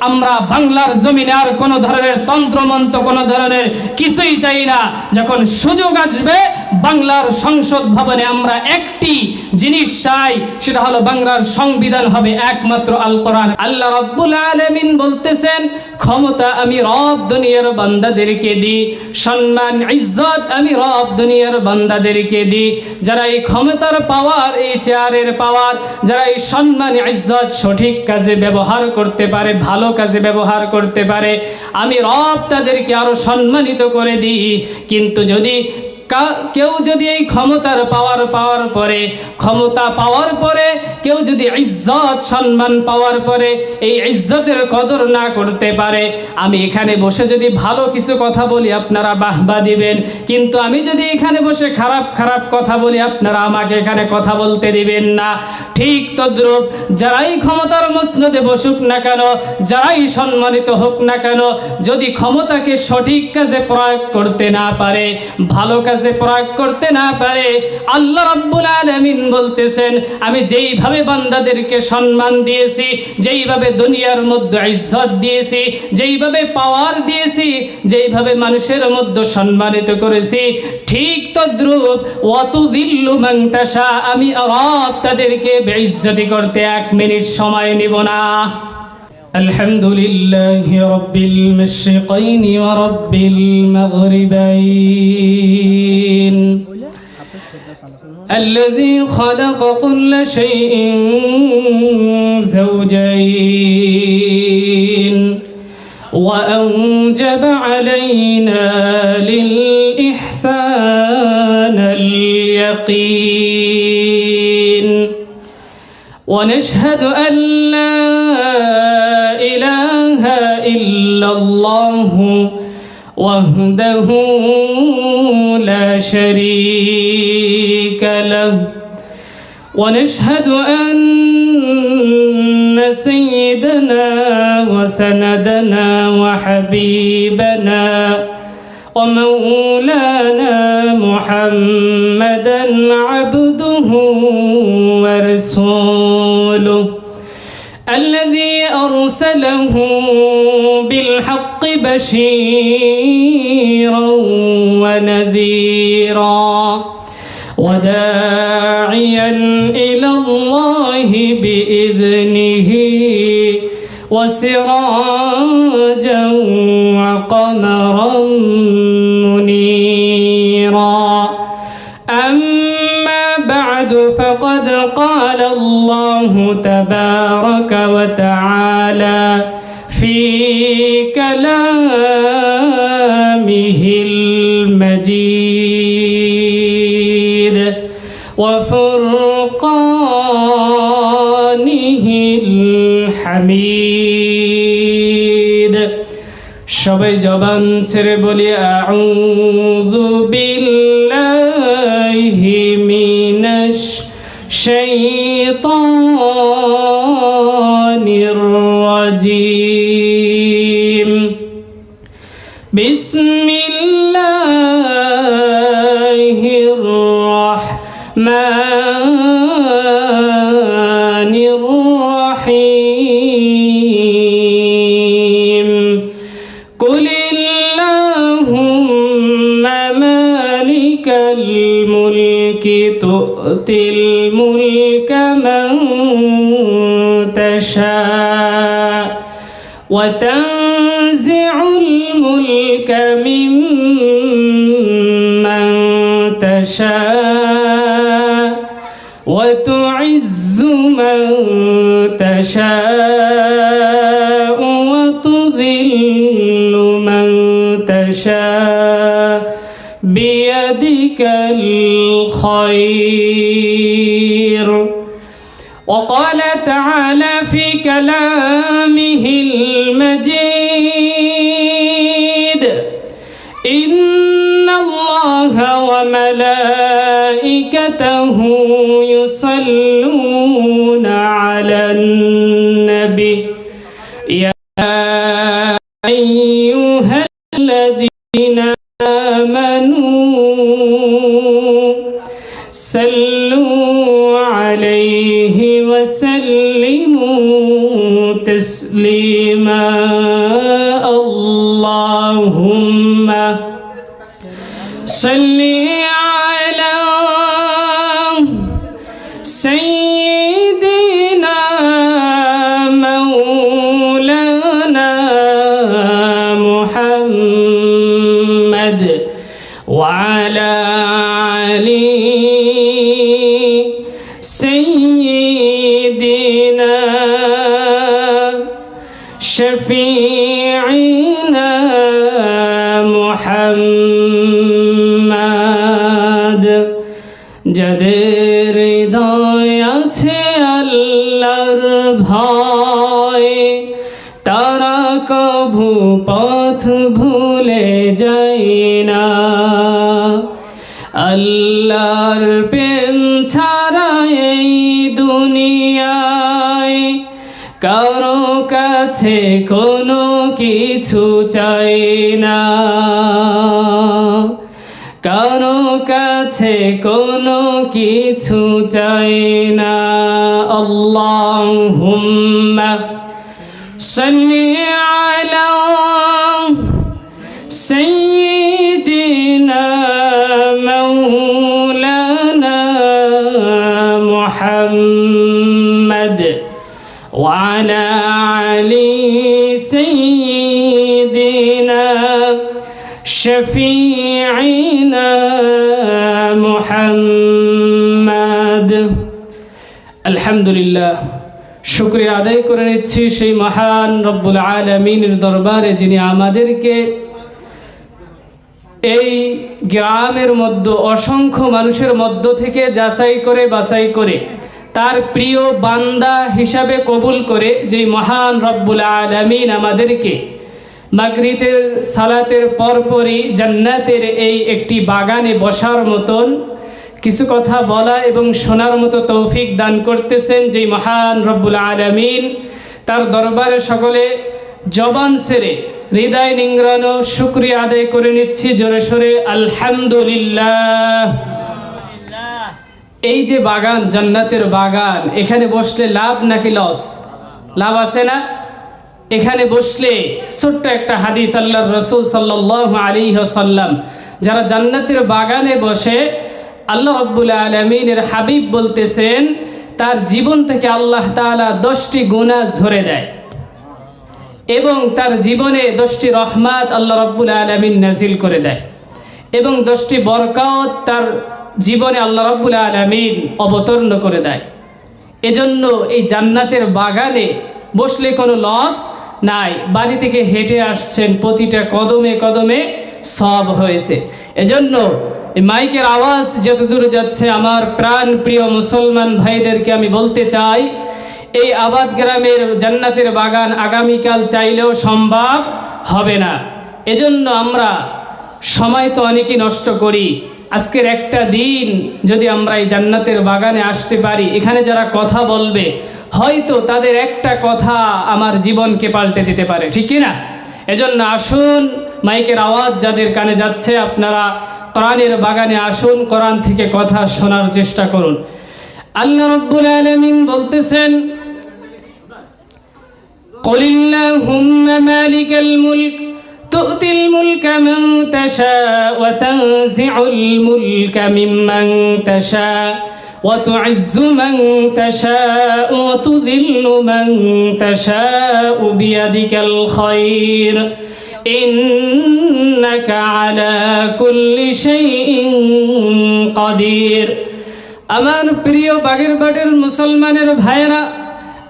আমরা বাংলার জমিনে আর কোনো ধরনের তন্ত্রমন্ত্র কোনো ধরনের কিছুই চাই না। যখন সুযোগ আসবে বাংলার সংসদ ভবনে আমরা একটি জিনিস চাই, সেটা হলো বাংলার সংবিধান হবে একমাত্র আল কোরআন। আল্লাহ রাব্বুল আলামিন বলতেছেন, ক্ষমতা আমি রব দুনিয়ার বান্দাদেরকে দিই, সম্মান ইজ্জত আমি রব দুনিয়ার বান্দাদেরকে দিই। যারা এই ক্ষমতার পাওয়ার, এই চেয়ারের পাওয়ার, যারা এই সম্মান ইজ্জত সঠিক কাজে ব্যবহার করতে পারে, ভালো কাজে ব্যবহার করতে পারে, আমি রব তাদেরকে আরো সম্মানিত করে দিই। কিন্তু যদি কেউ যদি এই ক্ষমতার পাওয়ার পরে, ক্ষমতা পাওয়ার পরে কেউ যদি ইজ্জত সম্মান পাওয়ার পরে এই ইজ্জতের কদর না করতে পারে, আমি এখানে বসে যদি ভালো কিছু কথা বলি আপনারা বাহবা দিবেন, কিন্তু আমি যদি এখানে বসে খারাপ খারাপ কথা বলি আপনারা আমাকে এখানে কথা বলতে দিবেন না। ঠিক তদ্রূপ যারাই ক্ষমতার মসনদে বসুক না কেন, যারাই সম্মানিত হোক না কেন, যদি ক্ষমতাকে সঠিক কাজে প্রয়োগ করতে না পারে, ভালো কাজে প্রয়োগ করতে না পারে, আল্লাহ রাব্বুল আলামিন বলতেছেন, আমি যেইভাবে বান্দাদেরকে সম্মান দিয়েছি, যেইভাবে দুনিয়ার মধ্যে ইজ্জত দিয়েছি, যেইভাবে পাওয়ার দিয়েছি, যেইভাবে মানুষের মধ্যে সম্মানিত করেছি, ঠিক তদ্রূপ ওয়াতুযিল্লু মান তাশা, আমি রব তাদেরকে বেইজ্জতি করতে 1 মিনিট সময় নিব না। আলহামদুলিল্লাহি রাব্বিল মাশরিকাইনি ওয়া রাব্বিল মাগরিবাইন الذي خلق كل شيء زوجين وأوجب علينا للإحسان اليقين ونشهد أن لا إله إلا الله وحده لا شريك له ونشهد أن سيدنا وسندنا وحبيبنا ومولانا محمدا عبده ورسوله الذي أرسله بالحق بشيرا ونذيرا وداعيا إلى الله بإذنه وسراجا وقمرا منيرا. أما بعد فقد قال الله تبارك وتعالى في كلامه المجيد وفرقانه الحميد. সবাই জবান ছেড়ে বলি আউযু বিল্লাহি মিনাশ শাইতানির রাজিম। বিসমিল্লাহির রাহমানির রাহিম। কুলিল্লাহুম্মা মালিকাল মুলকি তু'তিল মুলকা মান তাশা ওয়া তানজি'ুল মুলকা মিম্মান তাশা ওয়া তু'ইজ্জু মান তাশা ওয়া তুযিল্লু মান তাশা বিয়াদিকাল খায়র. وقال تعالى في كلامه المجيد إن الله وملائكته يصلون على النبي يا أيها الذين آمنوا صلوا عليه وسلموا تسليما. আল্লাহুম্মা সাল্লি আলা সাইয়্যিদিনা মাওলানা মুহাম্মদ ওয়া আলা আলি সাইয়্যিদিনা শফিঈনা মুহাম্মদ। যাদের হৃদয় আছে আল্লাহর ভয়, তারা কভু পথ ভুলে যায় না। আল্লাহর প্রেম ছাড়া এই দুনিয়ায় কারো কাছে কোনো কিছু চাই না, কারো কাছে কোনো কিছু চাই না। আল্লাহুম্মা সাল্লি আলা সাইয়্যিদিনা মাওলানা মুহাম্মদ ওয়া আলা আলি সাইয়্যিদিনা শফিঈনা মুহাম্মদ। আলহামদুলিল্লাহ, শুকরিয়া আদায় করে নিচ্ছি সেই মহান রব্বুল আলামিনের দরবারে, যিনি আমাদেরকে এই গ্রামের মধ্যে অসংখ্য মানুষের মধ্য থেকে যাচাই করে বাছাই করে তার প্রিয় বান্দা হিসাবে কবুল করে, যেই মহান রব্বুল আলামিন আমাদেরকে মাগরিবের সালাতের পরপরই জান্নাতের এই একটি বাগানে বসার মতন কিছু কথা বলা এবং শোনার মতো তৌফিক দান করতেছেন। যেই মহান রব্বুল আলামিন, তার দরবারে সকলে জবান ছেড়ে হৃদয় নিংড়ানো শুকরিয়া আদায় করে নিচ্ছি জোরে সোরে আলহামদুলিল্লাহ। এই যে বাগান, জান্নাতের বাগান, এখানে বসলে লাভ নাকি লস? লাভ আছে না? এখানে বসলে ছোট্ট একটা হাদিস, আল্লাহর রাসূল সাল্লাল্লাহু আলাইহি ওয়াসাল্লাম যারা জান্নাতের বাগানে বসে, আল্লাহ রাব্বুল আলামিনের হাবিব বলতেছেন তার জীবন থেকে আল্লাহ তাআলা 10টি গুনাহ ঝরে দেয় এবং তার জীবনে 10টি রহমত আল্লাহ রাব্বুল আলামিন নাজিল করে দেয় এবং 10টি বরকত তার জীবনে আল্লাহ রাব্বুল আলামিন অবতীর্ণ করে দেয়। এজন্য এই জান্নাতের বাগানে বসলে কোনো লস নাই। বাড়ি থেকে হেঁটে আসছেন, প্রতিটা কদমে কদমে সব হয়েছে। এজন্য এই মাইকের আওয়াজ যত দূরে যাচ্ছে, আমার প্রাণ প্রিয় মুসলমান ভাইদেরকে আমি বলতে চাই, এই আবাদ গ্রামের জান্নাতের বাগান আগামীকাল চাইলেও সম্ভব হবে না। এজন্য আমরা সময় তো অনেকই নষ্ট করি, আজকের একটা দিন যদি আমরা এই জান্নাতের বাগানে আসতে পারি, এখানে যারা কথা বলবে হয়তো তাদের একটা কথা আমার জীবনকে পাল্টে দিতে পারে, ঠিক কি না? এজন্য আসুন, মাইকের আওয়াজ যাদের কানে যাচ্ছে, আপনারা কোরআনের বাগানে আসুন, কোরআন থেকে কথা শোনার চেষ্টা করুন। আল্লাহ রাব্বুল আলামিন বলতেছেন, কুলিল্লাহুম্মা মালিকাল মুলক তু'তিল মুলকা মান তাশা ওয়া তানজি'ুল মুলকা মিম্মান তাশা ওয়া তু'ইজ্জু মান তাশা ওয়া তুযিল্লু মান তাশা বিয়াদিকাল খায়র ইন্নাকা আলা কুল্লি শাইইন কাদির। আমার প্রিয় বাগের বাটের মুসলমানের ভাইয়েরা,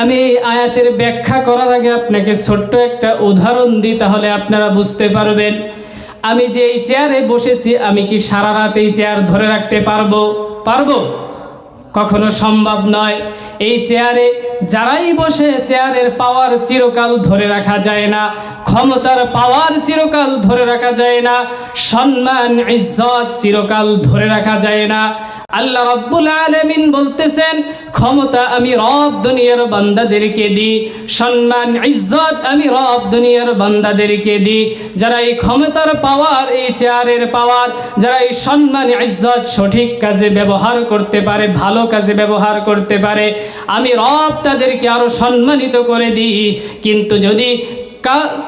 আমি এই আয়াতের ব্যাখ্যা করার আগে আপনাকে ছোট্ট একটা উদাহরণ দিই, তাহলে আপনারা বুঝতে পারবেন। আমি যে এই চেয়ারে বসেছি, আমি কি সারা রাত এই চেয়ার ধরে রাখতে পারবো? কখনো সম্ভব নয়। এই চেয়ারে যারাই বসে, চেয়ারের পাওয়ার চিরকাল ধরে রাখা যায় না, ক্ষমতার পাওয়ার চিরকাল ধরে রাখা যায় না, সম্মান ইজ্জত চিরকাল ধরে রাখা যায় না। আল্লাহ রাব্বুল আলামিন বলতেছেন, ক্ষমতা আমি রব দুনিয়ার বান্দাদেরকে দিই, সম্মান ইজ্জত আমি রব দুনিয়ার বান্দাদেরকে দিই। যারা এই ক্ষমতার পাওয়ার, এই চেয়ারের পাওয়ার, যারা এই সম্মান ইজ্জত সঠিক কাজে ব্যবহার করতে পারে, ভালো কাজে ব্যবহার করতে পারে, আমি রব তাদেরকে আরো সম্মানিত করে দিই। কিন্তু যদি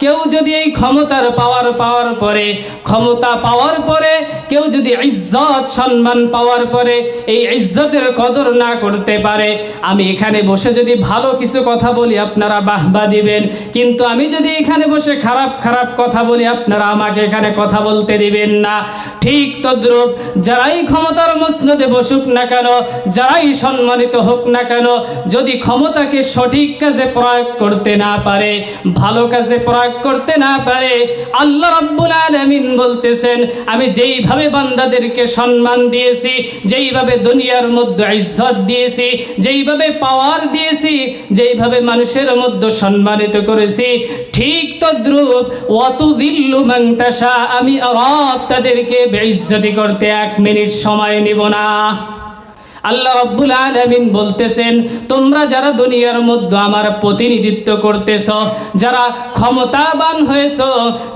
কেউ যদি এই ক্ষমতার পাওয়ার পরে, ক্ষমতা পাওয়ার পরে কেউ যদি ইজ্জত সম্মান পাওয়ার পরে এই ইজ্জতের কদর না করতে পারে, আমি এখানে বসে যদি ভালো কিছু কথা বলি আপনারা বাহবা দিবেন, কিন্তু আমি যদি এখানে বসে খারাপ খারাপ কথা বলি আপনারা আমাকে এখানে কথা বলতে দিবেন না। ঠিক তদ্রূপ যারাই ক্ষমতার মসনদে বসুক না কেন, যারাই সম্মানিত হোক না কেন, যদি ক্ষমতাকে সঠিক কাজে প্রয়োগ করতে না পারে, ভালো কাজে প্রয়োগ করতে না পারে, আল্লাহ রাব্বুল আলামিন বলতেছেন আমি যেইভাবে বান্দাদেরকে সম্মান দিয়েছি, যেইভাবে দুনিয়ার মধ্যে ইজ্জত দিয়েছি, যেইভাবে পাওয়ার দিয়েছি, যেইভাবে মানুষের মধ্যে সম্মানিত করেছি, ঠিক তদ্রূপ ওয়াতুযিল্লু মান তাশা, আমি রব তাদেরকে বেইজ্জতি করতে 1 মিনিট সময় নিব না। আল্লাহ রাব্বুল আলামিন বলতেছেন তোমরা যারা দুনিয়ার মধ্যে আমার প্রতিনিধিত্ব করতেছ, যারা ক্ষমতাবান হয়েছ,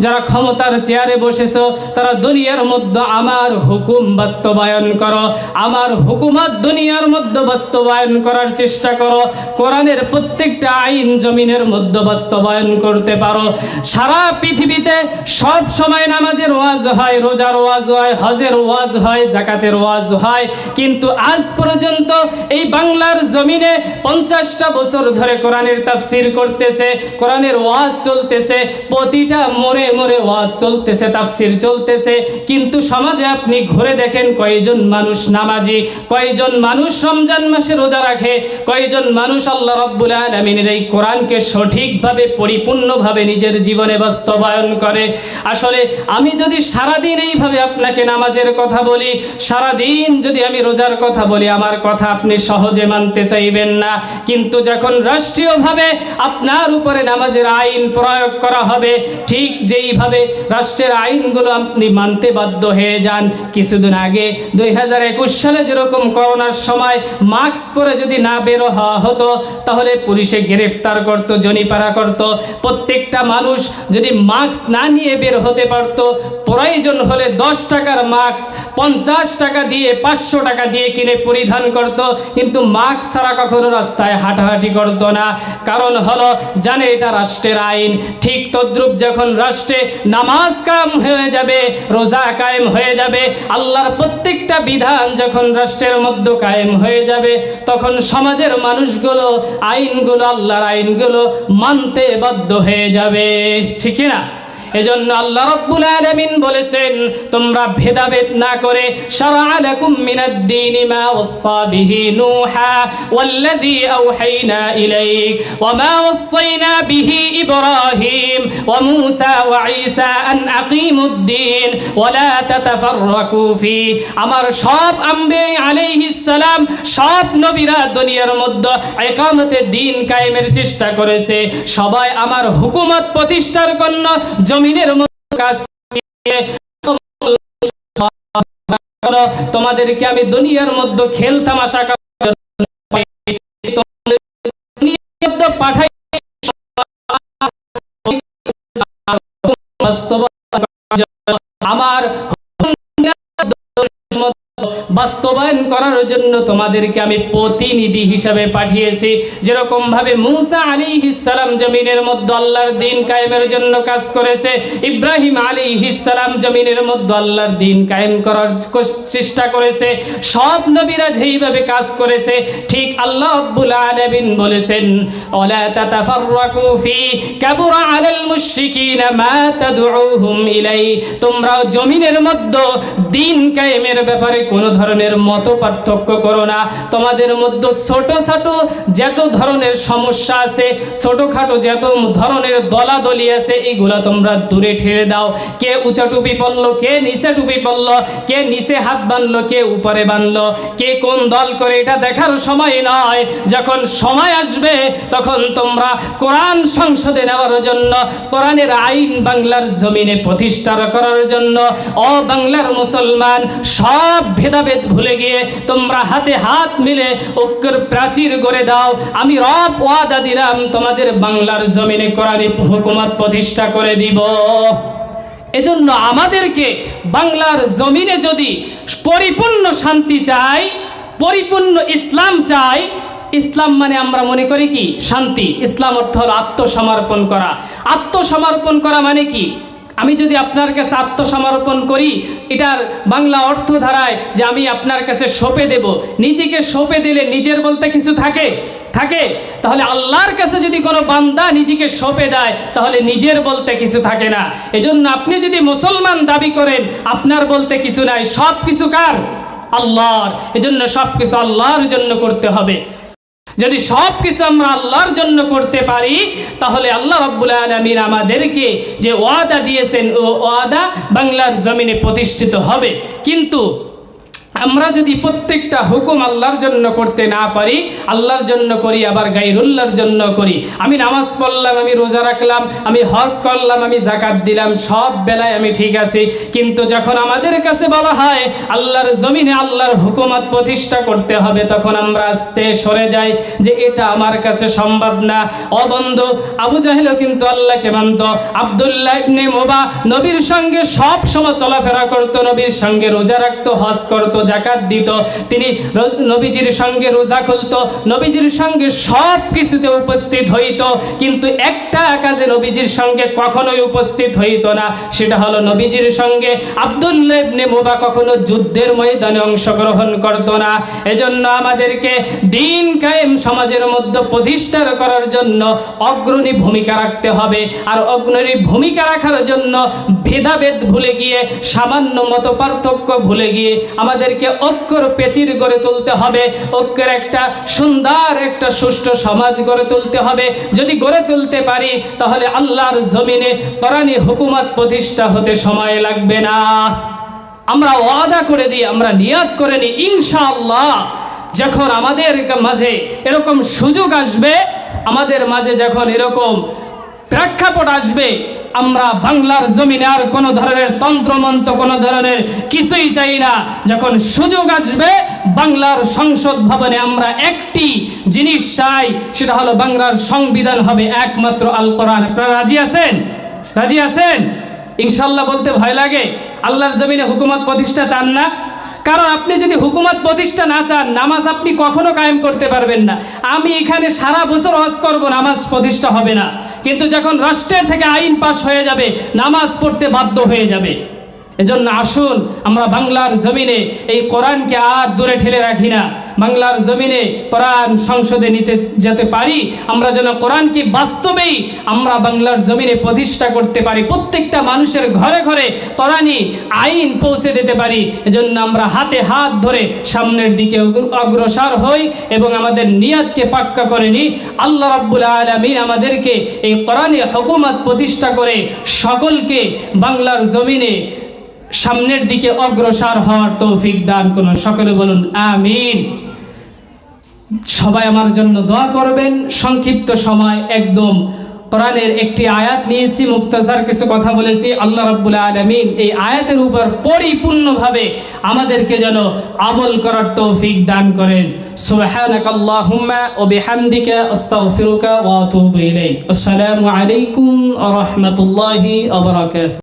যারা ক্ষমতার চেয়ারে বসেছ, তারা দুনিয়ার মধ্যে আমার হুকুম বাস্তবায়ন করো, আমার হুকুমত দুনিয়ার মধ্যে বাস্তবায়ন করার চেষ্টা করো, কোরআনের প্রত্যেকটা আইন জমিনের মধ্যে বাস্তবায়ন করতে পারো। সারা পৃথিবীতে সব সময় নামাজের ওয়াজ হয়, রোজার ওয়াজ হয়, হজের ওয়াজ হয়, যাকাতের ওয়াজ হয়, কিন্তু আজ পর্যন্ত এই বাংলার জমিনে 50টা বছর ধরে কোরআনের তাফসীর করতেছে, কোরআনের ওয়াজ চলতেছে, প্রতিটা মোড়ে মোড়ে ওয়াজ চলতেছে, তাফসীর চলতেছে, কিন্তু সমাজে আপনি ঘুরে দেখেন কয়জন মানুষ নামাজি, কয়জন মানুষ রমজান মাসে রোজা রাখে, কয়জন মানুষ আল্লাহ রাব্বুল আলামিনের এই কোরআনকে সঠিকভাবে পরিপূর্ণভাবে নিজের জীবনে বাস্তবায়ন করে। আসলে আমি যদি সারাদিন এইভাবে আপনাকে নামাজের কথা বলি, সারাদিন যদি আমি রোজার কথা বলি, আমার কথা আপনি সহজে মানতে চাইবেন না, কিন্তু যখন রাষ্ট্রীয়ভাবে আপনার উপরে নামাজের আইন প্রয়োগ করা হবে, ঠিক যেইভাবে রাষ্ট্রের আইনগুলো আপনি মানতে বাধ্য হয়ে যান। কিছুদিন আগে 2021 সালে যেরকম করোনার সময় মাস্ক পরে যদি না বের হওয়া হতো তাহলে পুলিশে গ্রেফতার করত, জরিমানা করত। প্রত্যেকটা মানুষ যদি মাস্ক না নিয়ে বের হতে পারত, প্রয়োজন হলে 10 টাকার মাস্ক 50 টাকা দিয়ে 500 টাকা দিয়ে কিনে পরিধান করত, কিন্তু মাস্ক ছাড়া কখনো রাস্তায় হাঁটাহাঁটি করত না। কারণ হলো জানে এটা রাষ্ট্রের আইন। ঠিক তদ্রূপ যখন রাষ্ট্রে নামাজ কায়েম হয়ে যাবে, রোজা কায়েম হয়ে যাবে, আল্লাহর প্রত্যেকটা বিধান যখন রাষ্ট্রের মধ্যে কায়েম হয়ে যাবে, তখন সমাজের মানুষগুলো আইনগুলো, আল্লাহর আইনগুলো মানতে বাধ্য হয়ে যাবে, ঠিক না? এজন্য আল্লাহ রাব্বুল আলামিন বলেছেন তোমরা ভেদাভেদ না করে শারআ লাকুম মিনাদ দীনি মা ওয়াসসা বিহি নূহা ওয়াল্লাযী আওহাইনা ইলাইক ওয়া মা ওয়াসাইনা বিহি ইব্রাহিম ওয়া মূসা ওয়া ঈসা আন আকিমুদ দীন ওয়া লা তাতাফাররাকু ফি। আমার সব আম্বিয়া আলাইহিস সালাম, সব নবীরা দুনিয়ার মধ্যে ইকামতের দ্বীন কায়েমের চেষ্টা করেছে, সবাই আমার হুকুমত প্রতিষ্ঠার জন্য জমিনের মধ্যে কাজ করে। তোমাদেরকে আমি দুনিয়ার মধ্যে খেল তামাশা পাঠাই, আমার বাস্তবায়ন করার জন্য তোমাদেরকে আমি প্রতিনিধি হিসাবে পাঠিয়েছি। যেরকম ভাবে মূসা আলাইহিস সালাম জমিনের মধ্যে আল্লাহর দ্বীন কায়েমের জন্য কাজ করেছে, ইব্রাহিম আলাইহিস সালাম জমিনের মধ্যে আল্লাহর দ্বীন কায়েম করার চেষ্টা করেছে, সব নবীরা যেইভাবে কাজ করেছে, ঠিক আল্লাহ রাব্বুল আলামিন বলেছেন ওয়ালা তাতাফাররাকু ফি কাবুরা আলাল মুশরিকিনা মা তাদউহুম ইলাই। তোমরা জমিনের মধ্যে দ্বীন কায়েমের ব্যাপারে কোনো ধরনের মত পার্থক্য করো না। তোমাদের মধ্যে ছোট ছোট যত ধরনের সমস্যা আছে, ছোটখাটো যত ধরনের দলাদলি আছে, এগুলা তোমরা দূরে ঠেলে দাও। কে উঁচা টুপি পরলো, কে নিচে টুপি পরলো, কে নিচে হাত বাঁধলো, কে উপরে বাঁধলো, কে কোন দল করে, এটা দেখার সময় নয়। যখন সময় আসবে তখন তোমরা কোরআন সংসদে নেওয়ার জন্য, কোরআনের আইন বাংলার জমিনে প্রতিষ্ঠা করার জন্য ও বাংলার মুসলমান সব ভেদাভেদ ভুলে গিয়ে তোমরা হাতে হাত মিলে ঐক্যের প্রাচীর গড়ে দাও। আমি রব ওয়াদা দিলাম তোমাদের বাংলার জমিনে কোরআনী হুকুমত প্রতিষ্ঠা করে দিব। এজন্য আমাদেরকে বাংলার জমিনে যদি পরিপূর্ণ শান্তি চাই, পরিপূর্ণ ইসলাম চাই, ইসলাম মানে আমরা মনে করি কি শান্তি। ইসলাম অর্থ হলো আত্মসমর্পণ করা। আত্মসমর্পণ করা মানে কি? আমি যদি আপনার কাছে আত্মসমর্পণ করি, এটার বাংলা অর্থ ধারায় যে আমি আপনার কাছে সঁপে দেব। নিজেকে সঁপে দিলে নিজের বলতে কিছু থাকে? তাহলে আল্লাহর কাছে যদি কোনো বান্দা নিজেকে সঁপে দেয় তাহলে নিজের বলতে কিছু থাকে না। এজন্য আপনি যদি মুসলমান দাবি করেন, আপনার বলতে কিছু নাই, সব কিছু কার? আল্লাহর। এজন্য সব কিছু আল্লাহর জন্য করতে হবে। যদি সব কিছু আমরা আল্লাহর জন্য করতে পারি তাহলে আল্লাহ রাব্বুল আলামিন আমাদেরকে যে ওয়াদা দিয়েছেন ও ওয়াদা বাংলার জমিনে প্রতিষ্ঠিত হবে। কিন্তু আমরা যদি প্রত্যেকটা হুকুম আল্লাহর জন্য করতে না পারি, আল্লাহর জন্য করি আবার গায়রুল্লাহর জন্য করি। আমি নামাজ পড়লাম, আমি রোজা রাখলাম, আমি হজ করলাম, আমি যাকাত দিলাম, সব বেলায় আমি ঠিক আছি, কিন্তু যখন আমাদের কাছে বলা হয় আল্লাহর জমিনে আল্লাহর হুকুমত প্রতিষ্ঠা করতে হবে, তখন আমরা আস্তে সরে যাই যে এটা আমার কাছে সম্ভব না। ও বন্ধু, আবু জাহেলও কিন্তু আল্লাহকে মানত। আব্দুল্লাহ ইবনে মুবা নবীর সঙ্গে সব সময় চলাফেরা করত, নবীর সঙ্গে রোজা রাখত, হজ করত, যাকাত দিত, তিনি নবীজির সঙ্গে রোজা খুলতো, নবীজির সঙ্গে সব কিছুতে উপস্থিত হইতো, কিন্তু একটা কাজে নবীজির সঙ্গে কখনোই উপস্থিত হইতো না, সেটা হলো নবীজির সঙ্গে আব্দুল্লাহ ইবনে মুবা কখনো যুদ্ধের ময়দানে অংশগ্রহণ করত না। এজন্য আমাদেরকে দ্বীন কায়েম সমাজের মধ্যে প্রতিষ্ঠা করার জন্য অগ্রণী ভূমিকা রাখতে হবে। আর অগ্রণী ভূমিকা রাখার জন্য ভেদাভেদ ভুলে গিয়ে, সামান্য মত পার্থক্য ভুলে গিয়ে আমাদেরকে ঐক্যর পেচির গড়ে তুলতে হবে। ঐক্যের একটা সুন্দর, একটা সুষ্ঠু সমাজ গড়ে তুলতে হবে। যদি গড়ে তুলতে পারি তাহলে আল্লাহর জমিনে কোরআনী হুকুমত প্রতিষ্ঠা হতে সময় লাগবে না। আমরা ওয়াদা করে দিই, আমরা নিয়াত করে নিই, ইনশাআল্লাহ যখন আমাদের মাঝে এরকম সুযোগ আসবে, আমাদের মাঝে যখন এরকম প্রেক্ষাপট আসবে, আমরা বাংলার জমিনে আর কোনো ধরনের তন্ত্রমন্ত্র, কোনো ধরনের কিছুই চাই না। যখন সুযোগ আসবে বাংলার সংসদ ভবনে আমরা একটি জিনিস চাই, সেটা হলো বাংলার সংবিধান হবে একমাত্র আল কোরআন। আপনারা রাজি আছেন? রাজি আছেন? ইনশাল্লাহ বলতে ভয় লাগে। আল্লাহর জমিনে হুকুমত প্রতিষ্ঠা চান না? কারণ আপনি যদি হুকুমত প্রতিষ্ঠা না চান, নামাজ আপনি কখনো কায়েম করতে পারবেন না। আমি এখানে সারা বছর হজ করব, নামাজ প্রতিষ্ঠা হবে না। কিন্তু যখন রাষ্ট্রের থেকে আইন পাস হয়ে যাবে, নামাজ পড়তে বাধ্য হয়ে যাবে। এজন্য আসুন আমরা বাংলার জমিনে এই কোরআনকে আর দূরে ঠেলে রাখি না। বাংলার জমিনে কোরআন সংসদে নিতে যেতে পারি, আমরা যেন কোরআনকে বাস্তবেই আমরা বাংলার জমিনে প্রতিষ্ঠা করতে পারি, প্রত্যেকটা মানুষের ঘরে ঘরে কোরআনী আইন পৌঁছে দিতে পারি। এজন্য আমরা হাতে হাত ধরে সামনের দিকে অগ্রসর হই এবং আমাদের নিয়াতকে পাক্কা করে নিই। আল্লাহ রাব্বুল আলামিন আমাদেরকে এই কোরআনী হুকুমত প্রতিষ্ঠা করে সকলকে বাংলার জমিনে সামনের দিকে অগ্রসর হওয়ার তৌফিক দান করুন। সকলে বলুন আমিন। সবাই আমার জন্য দোয়া করবেন। সংক্ষিপ্ত সময় একদম কোরআনের একটি আয়াত নিয়েছি, মুক্তাসার কিছু কথা বলেছি। আল্লাহ রাব্বুল আলামিন এই আয়াতের উপর পরিপূর্ণভাবে আমাদেরকে যেন আমল করার তৌফিক দান করেন। সুবহানাকাল্লাহুম্মা ওয়া বিহামদিকা আস্তাগফিরুকা ওয়া আতুবু ইলাইক। আসসালামু আলাইকুম ওয়া রাহমাতুল্লাহি ওয়া বারাকাতুহু।